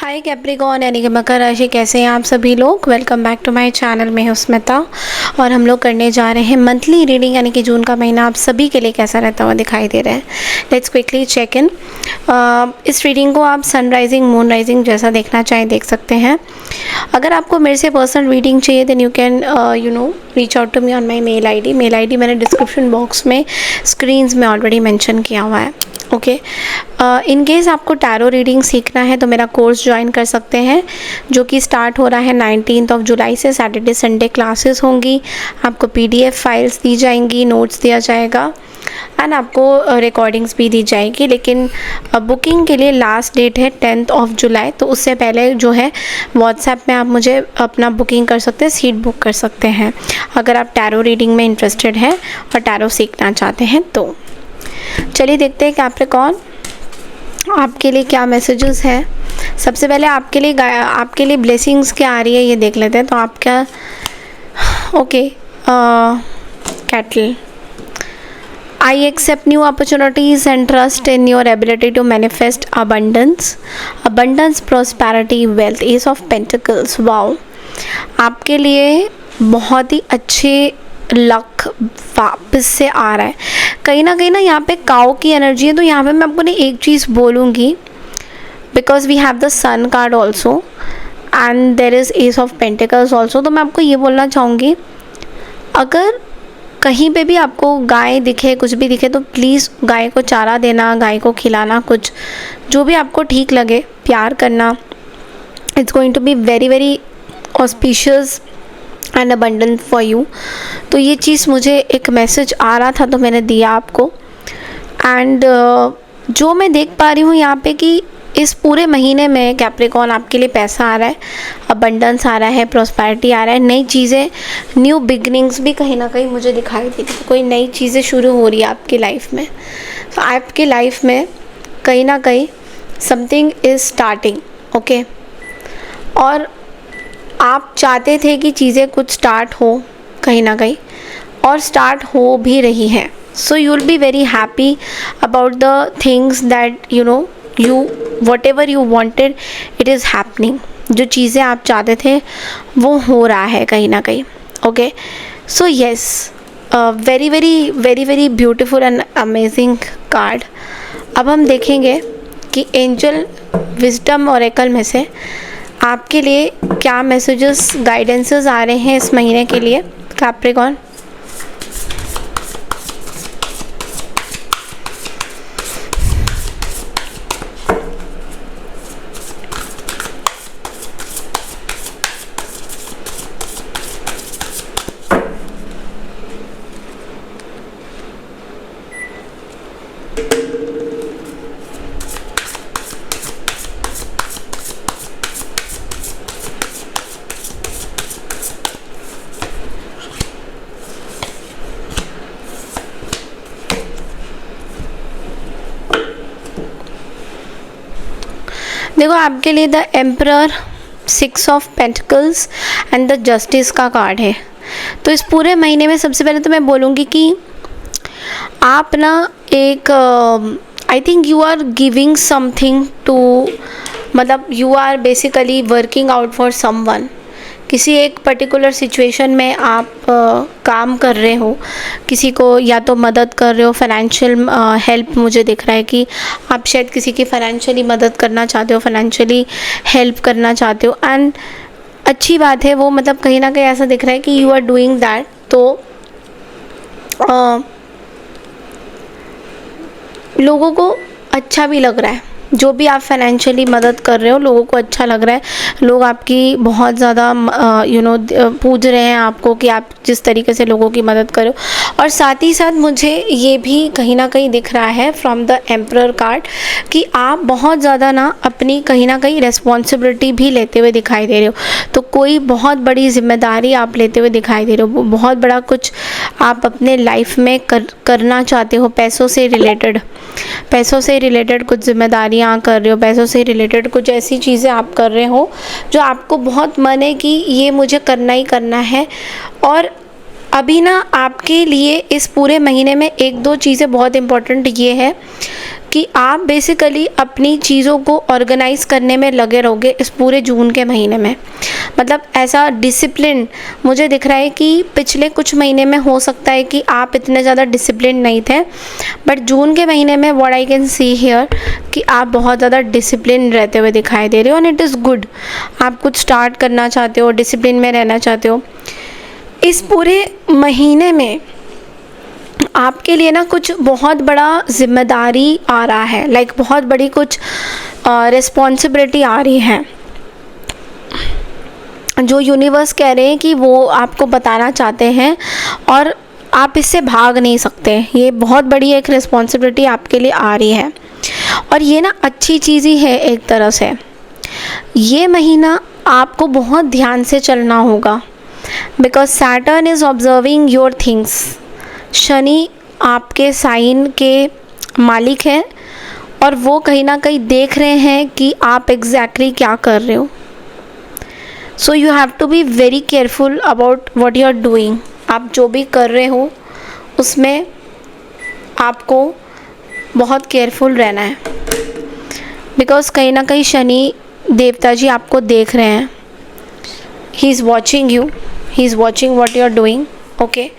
हाय Capricorn यानी कि मकर राशि, कैसे हैं आप सभी लोग। Welcome back to my channel. मैं हूं स्मिता और हम लोग करने जा रहे हैं मंथली रीडिंग, यानी कि जून का महीना आप सभी के लिए कैसा रहता हुआ दिखाई दे रहा है। Let's quickly check in. इस रीडिंग को आप सनराइजिंग मून राइजिंग जैसा देखना चाहें देख सकते हैं। अगर आपको मेरे से पर्सनल रीडिंग चाहिए then you can reach out to me on my mail I D मैंने डिस्क्रिप्शन बॉक्स में स्क्रीन्स में ऑलरेडी मैंशन किया हुआ है। ओके, इन केस आपको टैरो रीडिंग सीखना है तो मेरा कोर्स ज्वाइन कर सकते हैं, जो कि स्टार्ट हो रहा है 19 जुलाई से। सैटरडे संडे क्लासेस होंगी, आपको PDF फाइल्स दी जाएंगी, नोट्स दिया जाएगा एंड आपको रिकॉर्डिंग्स भी दी जाएगी। लेकिन बुकिंग के लिए लास्ट डेट है 10 जुलाई, तो उससे पहले जो है व्हाट्सएप में आप मुझे अपना बुकिंग कर सकते हैं, सीट बुक कर सकते हैं अगर आप टैरो रीडिंग में इंटरेस्टेड हैं और टैरो सीखना चाहते हैं तो। चलिए देखते हैं कैप्रिकॉर्न आपके लिए क्या मैसेजेस हैं। सबसे पहले आपके लिए ब्लेसिंग्स क्या आ रही है ये देख लेते हैं। तो आप क्या okay, cattle, I accept new opportunities and trust in your ability to manifest abundance, prosperity, wealth, ace of pentacles. Wow, आपके लिए बहुत ही अच्छे लक वापस से आ रहा है। कहीं ना यहाँ पे काऊ की एनर्जी है, तो यहाँ पे मैं आपको एक चीज़ बोलूँगी, because we have the sun card also and there is ace of pentacles also. तो मैं आपको ये बोलना चाहूँगी, अगर कहीं पे भी आपको गाय दिखे, कुछ भी दिखे, तो प्लीज़ गाय को चारा देना, गाय को खिलाना, कुछ जो भी आपको ठीक लगे, प्यार करना। It's going to be very very auspicious and abundant for you. तो ये चीज़ मुझे एक मैसेज आ रहा था तो मैंने दिया आपको। एंड जो मैं देख पा रही हूँ यहाँ पे कि इस पूरे महीने में कैप्रिकॉर्न आपके लिए पैसा आ रहा है, अबंडेंस आ रहा है, प्रॉस्पेरिटी आ रहा है, नई चीज़ें, न्यू बिगनिंग्स भी कहीं ना कहीं मुझे दिखाई दे रही है। कोई नई चीज़ें शुरू हो रही है आपकी लाइफ में। तो आपकी लाइफ में कहीं ना कहीं समथिंग इज़ स्टार्टिंग। ओके, और आप चाहते थे कि चीज़ें कुछ स्टार्ट हो कहीं ना कहीं, और स्टार्ट हो भी रही हैं। So you will be very happy about the things that you what ever you wanted, it is happening. जो चीज़ें आप चाहते थे वो हो रहा है कहीं ना कहीं। Okay, so yes, very very very very beautiful and amazing card. अब हम देखेंगे कि एंजल विजडम ऑरेकल में से आपके लिए क्या मैसेजेस, गाइडेंसेस आ रहे हैं इस महीने के लिए कैप्रिकॉर्न। देखो, आपके लिए the emperor, 6 of pentacles and the justice का कार्ड है। तो इस पूरे महीने में सबसे पहले तो मैं बोलूँगी कि आप ना एक I think you are giving something to, मतलब you are basically working out for someone. किसी एक पर्टिकुलर सिचुएशन में आप काम कर रहे हो, किसी को या तो मदद कर रहे हो, फाइनेंशियल हेल्प मुझे दिख रहा है कि आप शायद किसी की फाइनेंशियली मदद करना चाहते हो, फाइनेंशियली हेल्प करना चाहते हो। एंड अच्छी बात है वो, मतलब कहीं ना कहीं ऐसा दिख रहा है कि यू आर डूइंग दैट। तो लोगों को अच्छा भी लग रहा है, जो भी आप फाइनेंशियली मदद कर रहे हो, लोगों को अच्छा लग रहा है। लोग आपकी बहुत ज़्यादा पूछ रहे हैं आपको कि आप जिस तरीके से लोगों की मदद करो। और साथ ही साथ मुझे ये भी कहीं ना कहीं दिख रहा है फ्रॉम द एम्परर कार्ड कि आप बहुत ज़्यादा ना अपनी कहीं ना कहीं रिस्पॉन्सिबिलिटी भी लेते हुए दिखाई दे रहे हो। तो कोई बहुत बड़ी जिम्मेदारी आप लेते हुए दिखाई दे रहे हो, बहुत बड़ा कुछ आप अपने लाइफ में करना चाहते हो। पैसों से रिलेटेड कुछ जिम्मेदारियाँ कर रहे हो, पैसों से रिलेटेड कुछ ऐसी चीज़ें आप कर रहे हो जो आपको बहुत मन है कि ये मुझे करना ही करना है। और अभी ना आपके लिए इस पूरे महीने में एक दो चीज़ें बहुत इम्पोर्टेंट ये है कि आप बेसिकली अपनी चीज़ों को ऑर्गेनाइज़ करने में लगे रहोगे इस पूरे जून के महीने में। मतलब ऐसा डिसिप्लिन मुझे दिख रहा है कि पिछले कुछ महीने में हो सकता है कि आप इतने ज़्यादा डिसिप्लिन नहीं थे, बट जून के महीने में what I can see here कि आप बहुत ज़्यादा डिसिप्लिन रहते हुए दिखाई दे रहे हो, एंड इट इज़ गुड। आप कुछ स्टार्ट करना चाहते हो, डिसिप्लिन में रहना चाहते हो। इस पूरे महीने में आपके लिए ना कुछ बहुत बड़ा जिम्मेदारी आ रहा है, लाइक बहुत बड़ी कुछ रिस्पॉन्सिबिलिटी आ रही है, जो यूनिवर्स कह रहे हैं कि वो आपको बताना चाहते हैं और आप इससे भाग नहीं सकते। ये बहुत बड़ी एक रिस्पॉन्सिबिलिटी आपके लिए आ रही है, और ये ना अच्छी चीज़ ही है एक तरह से। ये महीना आपको बहुत ध्यान से चलना होगा, because Saturn is observing your things. Shani आपके साइन के मालिक हैं और वो कहीं ना कहीं देख रहे हैं कि आप एग्जैक्टली क्या कर रहे हो। So you have to be very careful about what you are doing. आप जो भी कर रहे हो उसमें आपको बहुत केयरफुल रहना है, बिकॉज कहीं ना कहीं शनि देवता जी आपको देख रहे हैं। He is watching you, he is watching what you are doing. Okay,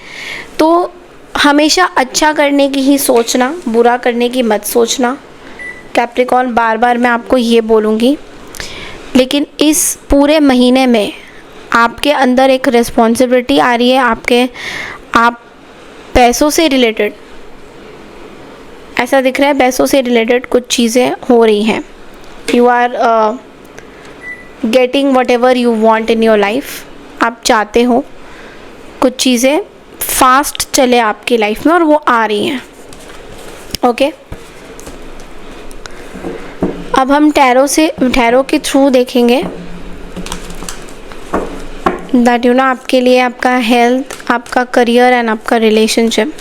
तो हमेशा अच्छा करने की ही सोचना, बुरा करने की मत सोचना कैप्रिकॉर्न। बार बार मैं आपको ये बोलूँगी, लेकिन इस पूरे महीने में आपके अंदर एक रिस्पॉन्सिबिलिटी आ रही है। आप पैसों से रिलेटेड, ऐसा दिख रहा है पैसों से रिलेटेड कुछ चीज़ें हो रही हैं। You are getting whatever you want in your life. आप चाहते हो कुछ चीज़ें फास्ट चले आपकी लाइफ में और वो आ रही हैं। ओके, अब हम टैरो के थ्रू देखेंगे दैट यू नो आपके लिए आपका हेल्थ, आपका करियर एंड आपका रिलेशनशिप।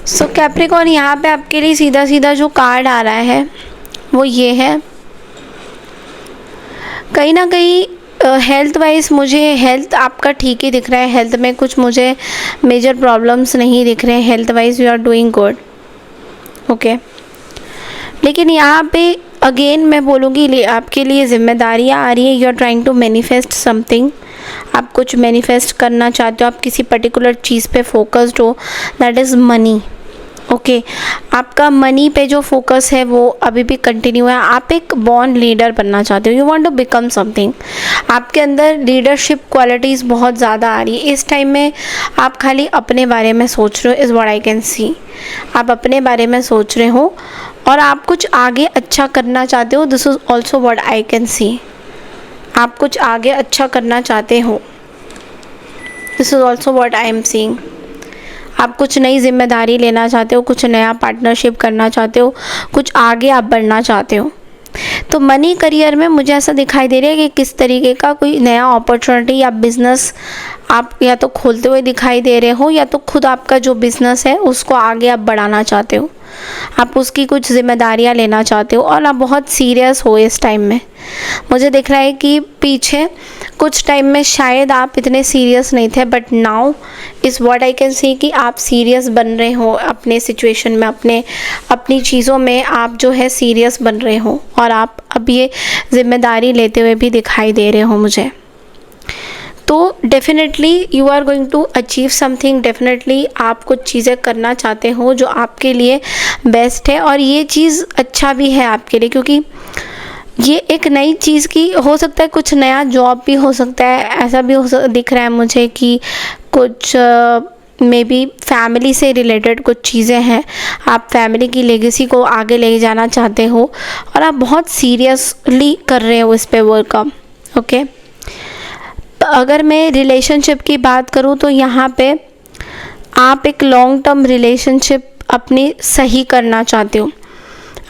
सो कैप्रिकॉर्न, यहाँ पे आपके लिए सीधा सीधा जो कार्ड आ रहा है वो ये है। कहीं ना कहीं हेल्थ वाइज मुझे हेल्थ आपका ठीक ही दिख रहा है। हेल्थ में कुछ मुझे मेजर प्रॉब्लम्स नहीं दिख रहे हैं। Health wise you are doing good. Okay, लेकिन यहाँ पे अगेन मैं बोलूँगी आपके लिए जिम्मेदारियाँ आ रही है। You are trying to manifest something. आप कुछ मैनिफेस्ट करना चाहते हो, आप किसी पर्टिकुलर चीज़ पे फोकस्ड हो, दैट इज़ मनी। ओके, आपका मनी पे जो फोकस है वो अभी भी कंटिन्यू है। आप एक बॉर्न लीडर बनना चाहते हो, you want to become something. आपके अंदर लीडरशिप क्वालिटीज़ बहुत ज़्यादा आ रही है। इस टाइम में आप खाली अपने बारे में सोच रहे हो, is what I can see. आप अपने बारे में सोच रहे हो और आप कुछ आगे अच्छा करना चाहते हो। This is also what I can see. आप कुछ आगे अच्छा करना चाहते हो, this is also what I am seeing. आप कुछ नई जिम्मेदारी लेना चाहते हो, कुछ नया पार्टनरशिप करना चाहते हो, कुछ आगे आप बढ़ना चाहते हो। तो मनी करियर में मुझे ऐसा दिखाई दे रहा है कि किस तरीके का कोई नया अपॉर्चुनिटी या बिज़नेस आप या तो खोलते हुए दिखाई दे रहे हो, या तो खुद आपका जो बिज़नेस है उसको आगे आप बढ़ाना चाहते हो। आप उसकी कुछ जिम्मेदारियां लेना चाहते हो और आप बहुत सीरियस हो इस टाइम में। मुझे दिख रहा है कि पीछे कुछ टाइम में शायद आप इतने सीरियस नहीं थे, but now is what I can see कि आप सीरियस बन रहे हो अपने सिचुएशन में, अपनी चीज़ों में आप जो है सीरियस बन रहे हो और आप अब ये जिम्मेदारी लेते हुए भी दिखाई दे रहे हो मुझे। तो definitely you are going to achieve something. Definitely आप कुछ चीज़ें करना चाहते हो जो आपके लिए बेस्ट है, और ये चीज़ अच्छा भी है आपके लिए, क्योंकि ये एक नई चीज़ की हो सकता है, कुछ नया जॉब भी हो सकता है। ऐसा भी दिख रहा है मुझे कि कुछ मे बी फैमिली से रिलेटेड कुछ चीज़ें हैं, आप फैमिली की लेगेसी को आगे ले जाना चाहते हो और आप बहुत सीरियसली कर रहे हो इस पे वर्कअप। ओके, अगर मैं रिलेशनशिप की बात करूँ तो यहाँ पे आप एक लॉन्ग टर्म रिलेशनशिप अपनी सही करना चाहते हो,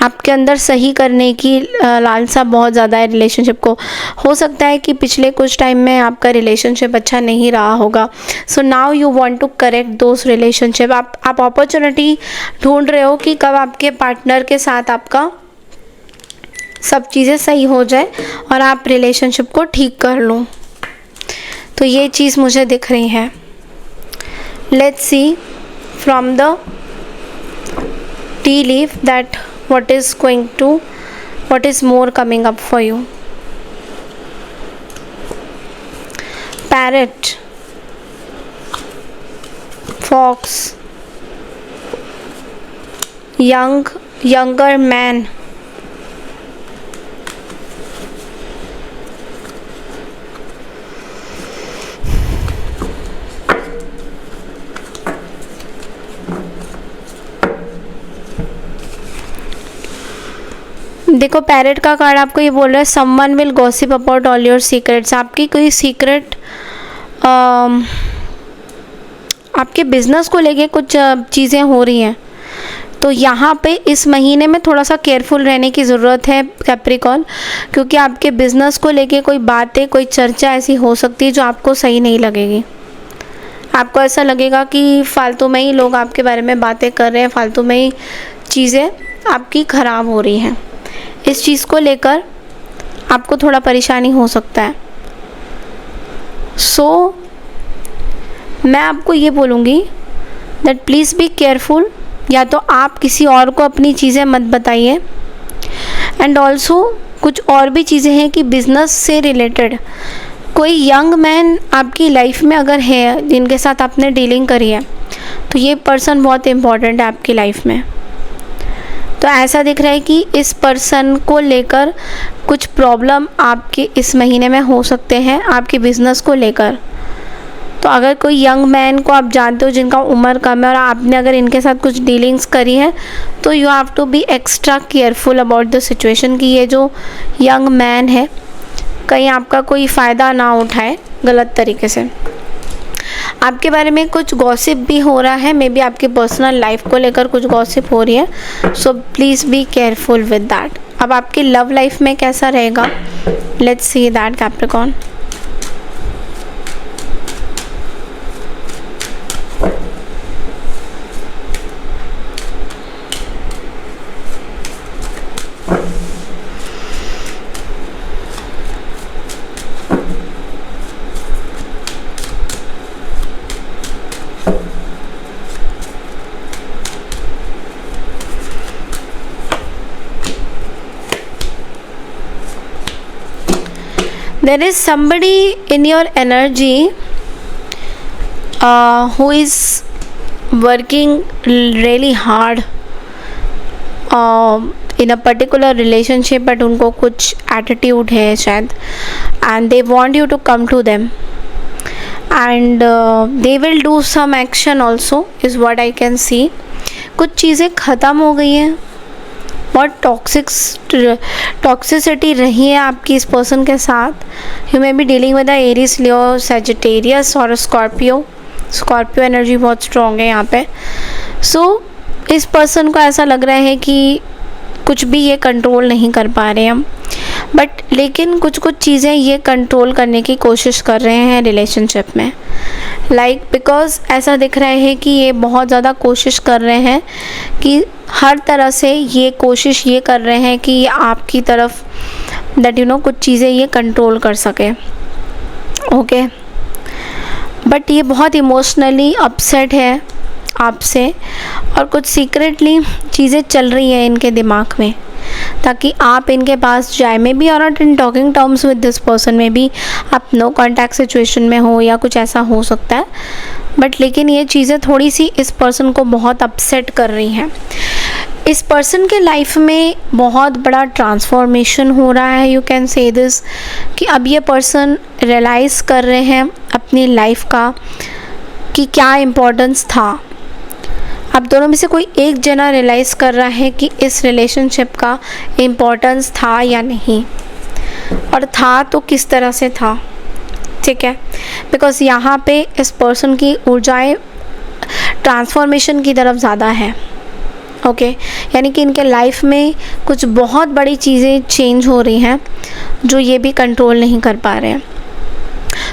आपके अंदर सही करने की लालसा बहुत ज़्यादा है रिलेशनशिप को। हो सकता है कि पिछले कुछ टाइम में आपका रिलेशनशिप अच्छा नहीं रहा होगा, so now you want to correct those relationship. आप अपॉर्चुनिटी ढूंढ रहे हो कि कब आपके पार्टनर के साथ आपका सब चीज़ें सही हो जाए और आप रिलेशनशिप को ठीक कर लो। तो ये चीज़ मुझे दिख रही है। Let's see from the tea leaf that what is more coming up for you. Parrot, fox, younger man, देखो पैरेट का कार्ड आपको ये बोल रहा है someone will gossip about all your secrets. आपकी कोई सीक्रेट आपके बिजनेस को लेके कुछ चीज़ें हो रही हैं, तो यहाँ पे इस महीने में थोड़ा सा केयरफुल रहने की ज़रूरत है कैप्रिकॉर्न, क्योंकि आपके बिजनेस को लेके कोई बातें, कोई चर्चा ऐसी हो सकती है जो आपको सही नहीं लगेगी। आपको ऐसा लगेगा कि फालतू में ही लोग आपके बारे में बातें कर रहे हैं, फालतू में ही चीज़ें आपकी ख़राब हो रही हैं। इस चीज़ को लेकर आपको थोड़ा परेशानी हो सकता है। सो मैं आपको ये बोलूँगी दैट प्लीज़ बी केयरफुल। या तो आप किसी और को अपनी चीज़ें मत बताइए, एंड ऑल्सो कुछ और भी चीज़ें हैं कि बिज़नेस से रिलेटेड कोई यंग मैन आपकी लाइफ में अगर है जिनके साथ आपने डीलिंग करी है, तो ये पर्सन बहुत इम्पॉर्टेंट है आपकी लाइफ में। तो ऐसा दिख रहा है कि इस पर्सन को लेकर कुछ प्रॉब्लम आपके इस महीने में हो सकते हैं आपके बिज़नेस को लेकर। तो अगर कोई यंग मैन को आप जानते हो जिनका उम्र कम है और आपने अगर इनके साथ कुछ डीलिंग्स करी है, तो you have to be extra careful about the situation कि ये जो यंग मैन है कहीं आपका कोई फ़ायदा ना उठाए गलत तरीके से। आपके बारे में कुछ गॉसिप भी हो रहा है, मे बी आपकी पर्सनल लाइफ को लेकर कुछ गॉसिप हो रही है, so please be careful with that. अब आपकी लव लाइफ में कैसा रहेगा, let's see that Capricorn. There is somebody in your energy who is working really hard in a particular relationship, but उनको कुछ attitude है शायद, and they want you to come to them, and they will do some action also is what I can see. कुछ चीज़ें ख़त्म हो गई हैं, बहुत टॉक्सिसिटी रही है आपकी इस पर्सन के साथ। You may be dealing with the Aries, Leo, Sagittarius और स्कॉर्पियो एनर्जी बहुत स्ट्रॉन्ग है यहाँ पे। सो इस पर्सन को ऐसा लग रहा है कि कुछ भी ये कंट्रोल नहीं कर पा रहे हम, बट लेकिन कुछ चीज़ें ये कंट्रोल करने की कोशिश कर रहे हैं रिलेशनशिप में, लाइक बिकॉज ऐसा दिख रहा है कि ये बहुत ज़्यादा कोशिश कर रहे हैं कि हर तरह से ये कोशिश ये कर रहे हैं कि आपकी तरफ दैट कुछ चीज़ें ये कंट्रोल कर सके। ओके, बट ये बहुत इमोशनली अपसेट है आपसे और कुछ सीक्रेटली चीज़ें चल रही हैं इनके दिमाग में ताकि आप इनके पास जाए। Maybe are not in talking terms with this person, maybe आप नो कॉन्टैक्ट सिचुएशन में हो या कुछ ऐसा हो सकता है, बट लेकिन ये चीज़ें थोड़ी सी इस पर्सन को बहुत अपसेट कर रही हैं। इस पर्सन के लाइफ में बहुत बड़ा ट्रांसफॉर्मेशन हो रहा है, यू कैन से दिस, कि अब ये पर्सन रियलाइज़ कर रहे हैं अपनी लाइफ का कि क्या इम्पोर्टेंस था। अब दोनों में से कोई एक जना रियलाइज़ कर रहा है कि इस रिलेशनशिप का इम्पोर्टेंस था या नहीं, और था तो किस तरह से था। ठीक है, बिकॉज़ यहाँ पे इस पर्सन की ऊर्जाएं ट्रांसफॉर्मेशन की तरफ ज़्यादा है। ओके, यानी कि इनके लाइफ में कुछ बहुत बड़ी चीज़ें चेंज हो रही हैं जो ये भी कंट्रोल नहीं कर पा रहे हैं।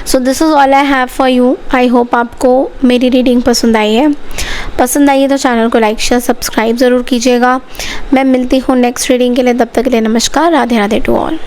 So this is all I have for you. I hope आपको मेरी रीडिंग पसंद आई है। पसंद आई है तो चैनल को लाइक शेयर सब्सक्राइब ज़रूर कीजिएगा। मैं मिलती हूँ नेक्स्ट रीडिंग के लिए, तब तक के लिए नमस्कार, राधे राधे टू ऑल।